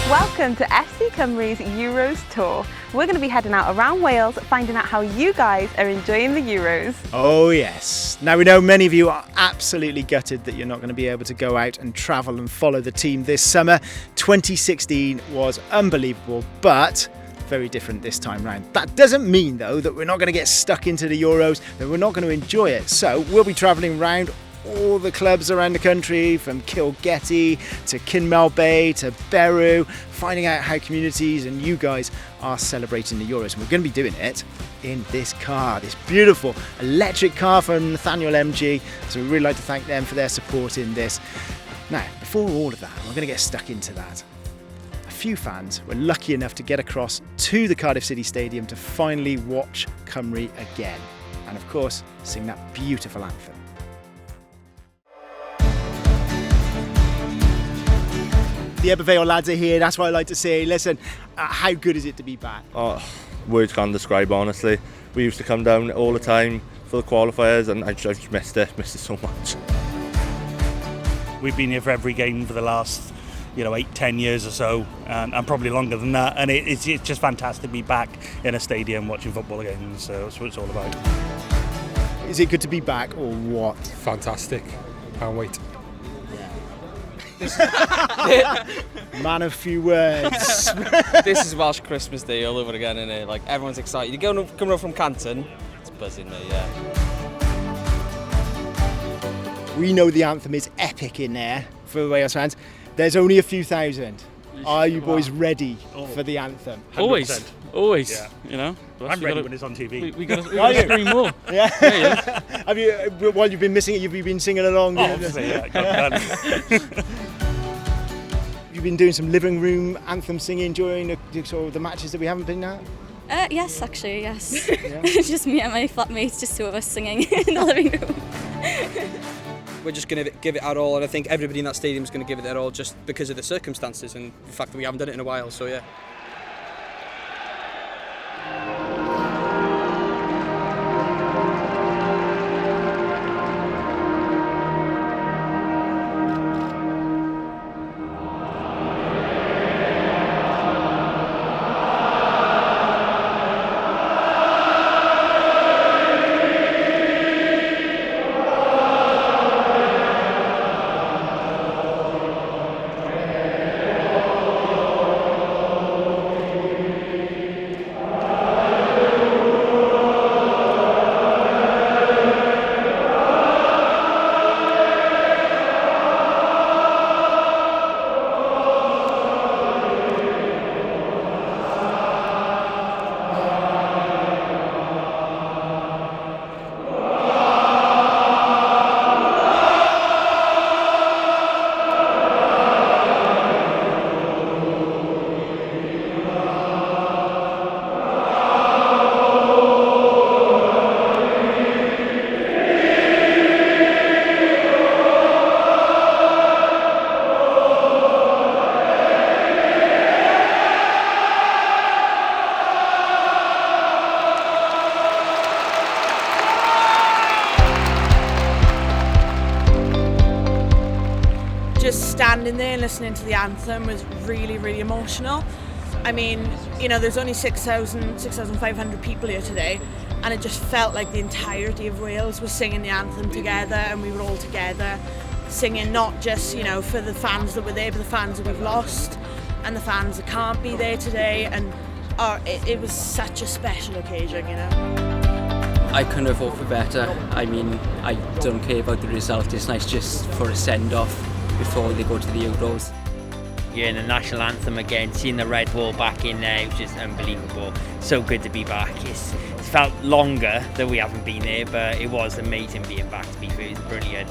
Welcome to FC Cymru's Euros Tour. We're going to be heading out around Wales, finding out how you guys are enjoying the Euros. Oh yes. Now we know many of you are absolutely gutted that you're not going to be able to go out and travel and follow the team this summer. 2016 was unbelievable, but very different this time round. That doesn't mean though that we're not going to get stuck into the Euros, that we're not going to enjoy it. So we'll be travelling around all the clubs around the country, from Kilgetty to Kinmel Bay to Beru, finding out how communities and you guys are celebrating the Euros. And we're going to be doing it in this car, this beautiful electric car from Nathaniel MG. So we'd really like to thank them for their support in this. Now, before all of that, we're going to get stuck into that. A few fans were lucky enough to get across to the Cardiff City Stadium to finally watch Cymru again. And of course, sing that beautiful anthem. The FAWales lads are here, that's what I like to say. Listen, how good is it to be back? Oh, words can't describe, honestly. We used to come down all the time for the qualifiers and I just missed it so much. We've been here for every game for the last 8-10 years or so, and probably longer than that, and it's just fantastic to be back in a stadium watching football again, so that's what it's all about. Is it good to be back or what? Fantastic, can't wait. Man of few words. This is Welsh Christmas Day all over again, isn't it? Like, everyone's excited. You're coming up from Canton, it's buzzing, mate, yeah. We know the anthem is epic in there for the Wales fans. There's only a few thousand. Are you boys ready for the anthem? 100%. Always. Yeah. I'm ready when it's on TV. We got to scream more. Yeah. Have you, while you've been missing it, you've been singing along? Oh, obviously, yeah. You've been doing some living room anthem singing during the matches that we haven't been at? Yes, actually, yes. Yeah. Just me and my flatmates, just two of us singing in the living room. We're just going to give it our all, and I think everybody in that stadium is going to give it their all just because of the circumstances and the fact that we haven't done it in a while, so yeah. Just standing there and listening to the anthem was really, really emotional. I mean, there's only 6,500 people here today, and it just felt like the entirety of Wales was singing the anthem together, and we were all together singing, not just, for the fans that were there, but the fans that we've lost and the fans that can't be there today. And it was such a special occasion, I couldn't have hoped for better. I mean, I don't care about the result. It's nice just for a send-off before they go to the Euros. Hearing the national anthem again, seeing the red wall back in there, it was just unbelievable. So good to be back. It's felt longer that we haven't been there, but it was amazing being back, to be fair. It was brilliant.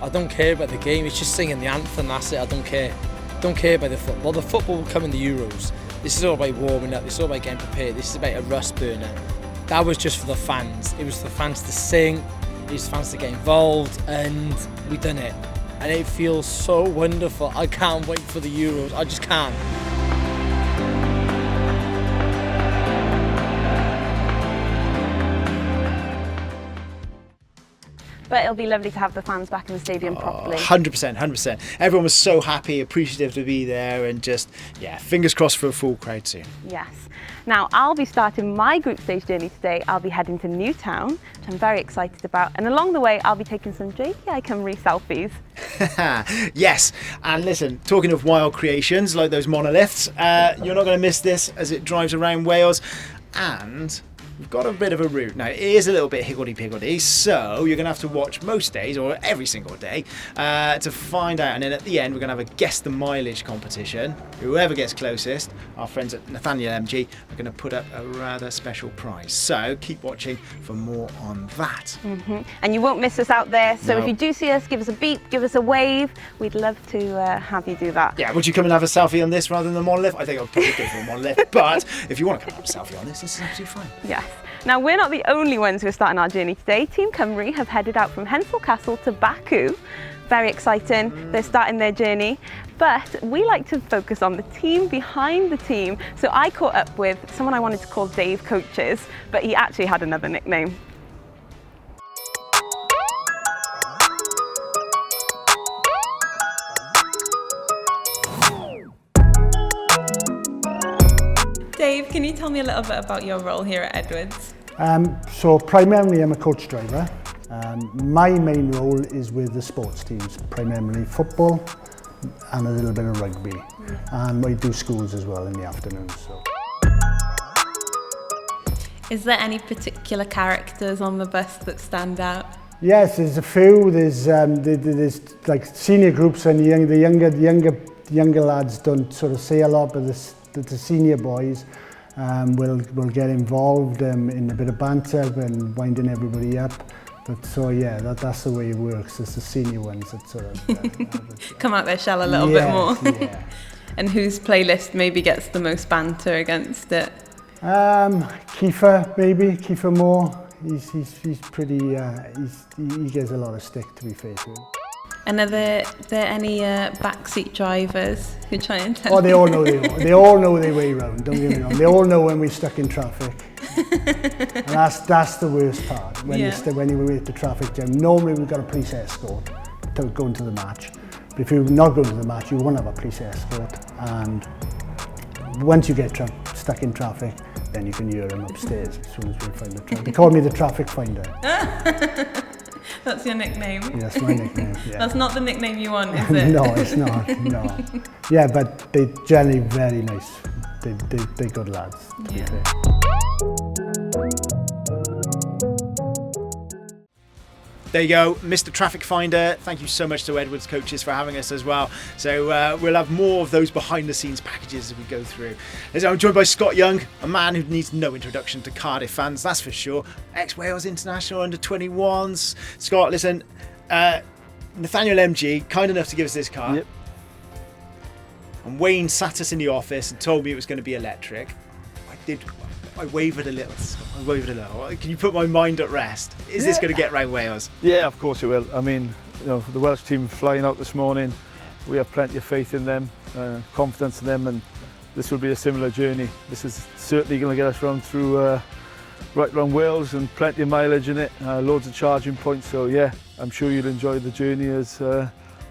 I don't care about the game, it's just singing the anthem, that's it. I don't care. Don't care about the football. The football will come in the Euros. This is all about warming up, this is all about getting prepared, this is about a rust burner. That was just for the fans. It was for the fans to sing, it was for fans to get involved, and we done it. And it feels so wonderful. I can't wait for the Euros, I just can't. but it'll be lovely to have the fans back in the stadium properly. 100%, 100%. Everyone was so happy, appreciative to be there, and just, yeah, fingers crossed for a full crowd soon. Yes. Now, I'll be starting my group stage journey today. I'll be heading to Newtown, which I'm very excited about. And along the way, I'll be taking some JPI Cymru selfies. Yes, and listen, talking of wild creations like those monoliths, you're not going to miss this as it drives around Wales. And we've got a bit of a route. Now, it is a little bit higgledy-piggledy, so you're going to have to watch most days, or every single day, to find out. And then at the end, we're going to have a guess the mileage competition. Whoever gets closest, our friends at Nathaniel MG are going to put up a rather special prize. So keep watching for more on that. And you won't miss us out there. So No. if you do see us, give us a beep, give us a wave. We'd love to have you do that. Yeah, would you come and have a selfie on this rather than the monolith? I think I'll probably go for a monolith. But if you want to come and have a selfie on this is absolutely fine. Yes. Now, we're not the only ones who are starting our journey today. Team Cymru have headed out from Hensel Castle to Baku. Very exciting. They're starting their journey. But we like to focus on the team behind the team. So I caught up with someone I wanted to call Dave Coaches, but he actually had another nickname. Dave, can you tell me a little bit about your role here at Edwards? So primarily I'm a coach driver. My main role is with the sports teams, primarily football and a little bit of rugby. And I do schools as well in the afternoons. So. Is there any particular characters on the bus that stand out? Yes, there's a few. There's like senior groups, and the younger lads don't sort of say a lot, but the senior boys will get involved in a bit of banter and winding everybody up. But so yeah, that's the way it works. It's the senior ones that sort of come out their shell a little bit more. Yeah. And whose playlist maybe gets the most banter against it? Kiefer Moore. He's pretty. He gets a lot of stick, to be fair to him. And are there any backseat drivers who try and tell? Oh, they all know they all know their way round. Don't get me wrong. They all know when we're stuck in traffic, and that's the worst part. When you wait the traffic jam. Normally we've got a police escort to go into the match, but if you're not going to the match, you won't have a police escort. And once you get stuck in traffic, then you can hear them upstairs as soon as we find the traffic. They call me the traffic finder. That's your nickname? Yes, my nickname, yeah. That's not the nickname you want, is it? No, it's not, no. Yeah, but they're generally very nice. They're good lads, to be fair. There you go, Mr. Traffic Finder. Thank you so much to Edwards Coaches for having us as well. So we'll have more of those behind the scenes packages as we go through. I'm joined by Scott Young, a man who needs no introduction to Cardiff fans, that's for sure. Ex-Wales international under 21s. Scott, listen, Nathaniel MG, kind enough to give us this car. Yep. And Wayne sat us in the office and told me it was going to be electric. I wavered a little. Can you put my mind at rest? Is this going to get round Wales? Yeah, of course it will. I mean, the Welsh team flying out this morning, we have plenty of faith in them, confidence in them, and this will be a similar journey. This is certainly going to get us right round Wales, and plenty of mileage in it, loads of charging points. So yeah, I'm sure you'll enjoy the journey as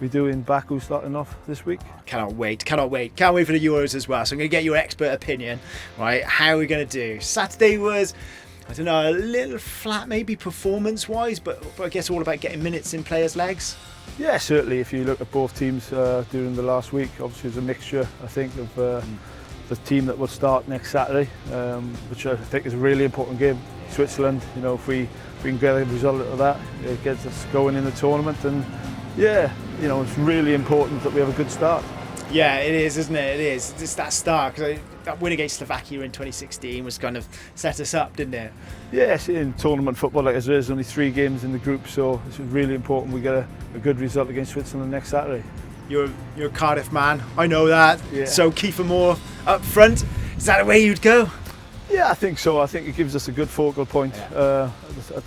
we do in Baku starting off this week. Can't wait for the Euros as well. So I'm going to get your expert opinion, right? How are we going to do? Saturday was, I don't know, a little flat maybe performance-wise, but I guess all about getting minutes in players' legs. Yeah, certainly. If you look at both teams during the last week, obviously there's a mixture, I think, of the team that will start next Saturday, which I think is a really important game. Switzerland, if we can get a result out of that, it gets us going in the tournament, and yeah, it's really important that we have a good start. Yeah, it is, isn't it? It is. It's that start, because that win against Slovakia in 2016 was kind of set us up, didn't it? Yes, in tournament football like there's only 3 games in the group, so it's really important we get a good result against Switzerland next Saturday. You're a Cardiff man, I know that. Yeah. So Kiefer Moore up front, is that the way you'd go? Yeah, I think so. I think it gives us a good focal point at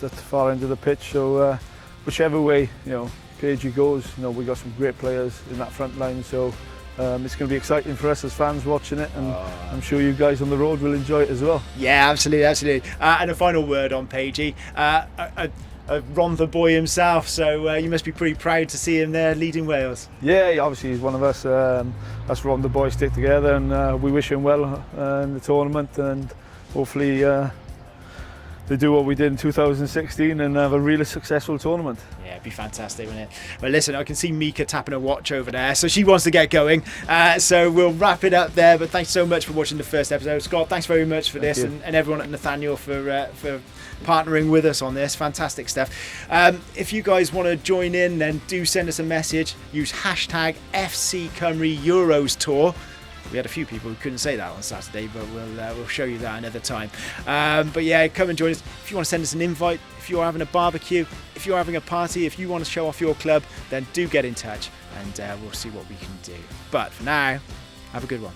the far end of the pitch. So whichever way Pagey goes, we've got some great players in that front line. So it's going to be exciting for us as fans watching it, and I'm sure you guys on the road will enjoy it as well. Yeah, absolutely. And a final word on Pagey. Rhondda boy himself, so you must be pretty proud to see him there leading Wales. Yeah, obviously he's one of us. Us Rhondda boys stick together, and we wish him well in the tournament, and hopefully they do what we did in 2016 and have a really successful tournament. Yeah, it'd be fantastic, wouldn't it? Well, listen, I can see Mika tapping her watch over there, so she wants to get going. So we'll wrap it up there, but thanks so much for watching the first episode. Scott, thanks very much for this, and everyone at Nathaniel for partnering with us on this. Fantastic stuff. If you guys want to join in, then do send us a message. Use hashtag FC Cymru Euros Tour. We had a few people who couldn't say that on Saturday, but we'll show you that another time. But yeah, come and join us. If you want to send us an invite, if you're having a barbecue, if you're having a party, if you want to show off your club, then do get in touch, and we'll see what we can do. But for now, have a good one.